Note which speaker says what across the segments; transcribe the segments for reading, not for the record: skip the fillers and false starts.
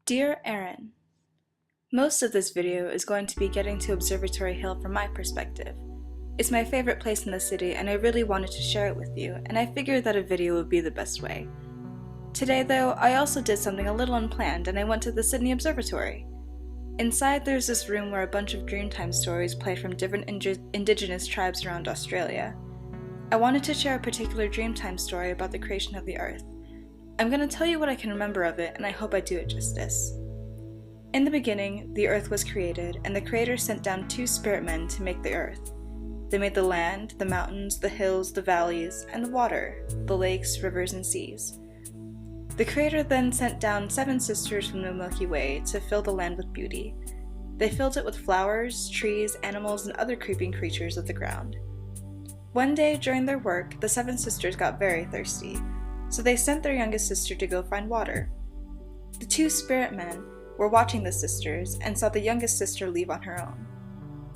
Speaker 1: Dear Aaron, most of this video is going to be getting to Observatory Hill from my perspective. It's my favorite place in the city and I really wanted to share it with you, and I figured that a video would be the best way. Today though, I also did something a little unplanned and I went to the Sydney Observatory. Inside there's this room where a bunch of Dreamtime stories played from different indigenous tribes around Australia. I wanted to share a particular Dreamtime story about the creation of the Earth. I'm going to tell you what I can remember of it, and I hope I do it justice. In the beginning, the Earth was created, and the Creator sent down two spirit men to make the Earth. They made the land, the mountains, the hills, the valleys, and the water, the lakes, rivers, and seas. The Creator then sent down 7 sisters from the Milky Way to fill the land with beauty. They filled it with flowers, trees, animals, and other creeping creatures of the ground. One day during their work, the 7 sisters got very thirsty, so they sent their youngest sister to go find water. The 2 spirit men were watching the sisters and saw the youngest sister leave on her own.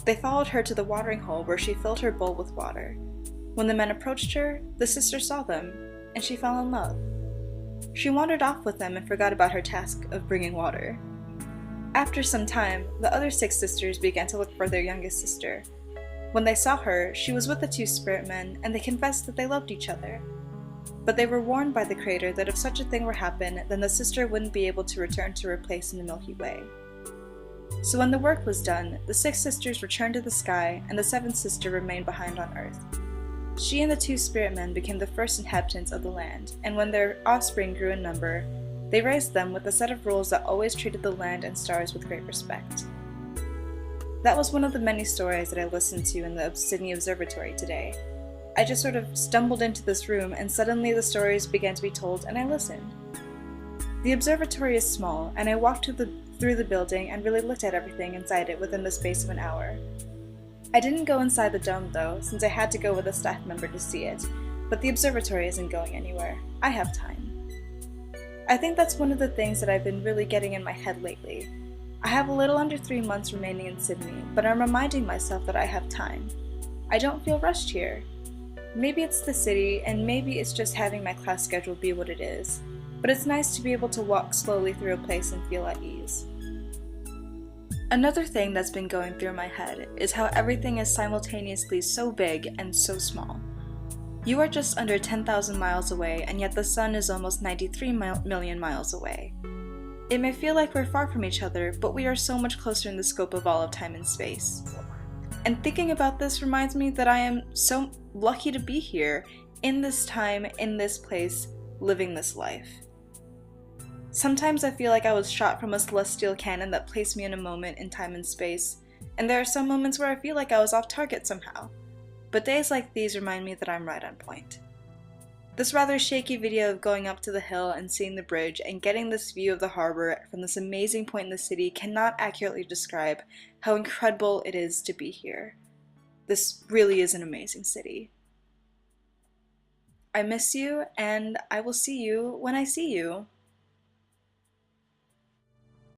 Speaker 1: They followed her to the watering hole where she filled her bowl with water. When the men approached her, the sister saw them, and she fell in love. She wandered off with them and forgot about her task of bringing water. After some time, the other 6 sisters began to look for their youngest sister. When they saw her, she was with the 2 spirit men, and they confessed that they loved each other. But they were warned by the Creator that if such a thing were to happen, then the sister wouldn't be able to return to her place in the Milky Way. So when the work was done, the 6 sisters returned to the sky, and the 7th sister remained behind on Earth. She and the 2 spirit men became the first inhabitants of the land, and when their offspring grew in number, they raised them with a set of rules that always treated the land and stars with great respect. That was one of the many stories that I listened to in the Sydney Observatory today. I just sort of stumbled into this room and suddenly the stories began to be told and I listened. The observatory is small and I walked through the building and really looked at everything inside it within the space of an hour. I didn't go inside the dome though, since I had to go with a staff member to see it, but the observatory isn't going anywhere. I have time. I think that's one of the things that I've been really getting in my head lately. I have a little under 3 months remaining in Sydney, but I'm reminding myself that I have time. I don't feel rushed here. Maybe it's the city, and maybe it's just having my class schedule be what it is, but it's nice to be able to walk slowly through a place and feel at ease. Another thing that's been going through my head is how everything is simultaneously so big and so small. You are just under 10,000 miles away, and yet the sun is almost 93 million miles away. It may feel like we're far from each other, but we are so much closer in the scope of all of time and space. And thinking about this reminds me that I am so lucky to be here, in this time, in this place, living this life. Sometimes I feel like I was shot from a celestial cannon that placed me in a moment in time and space, and there are some moments where I feel like I was off target somehow. But days like these remind me that I'm right on point. This rather shaky video of going up to the hill and seeing the bridge and getting this view of the harbor from this amazing point in the city cannot accurately describe how incredible it is to be here. This really is an amazing city. I miss you, and I will see you when I see you.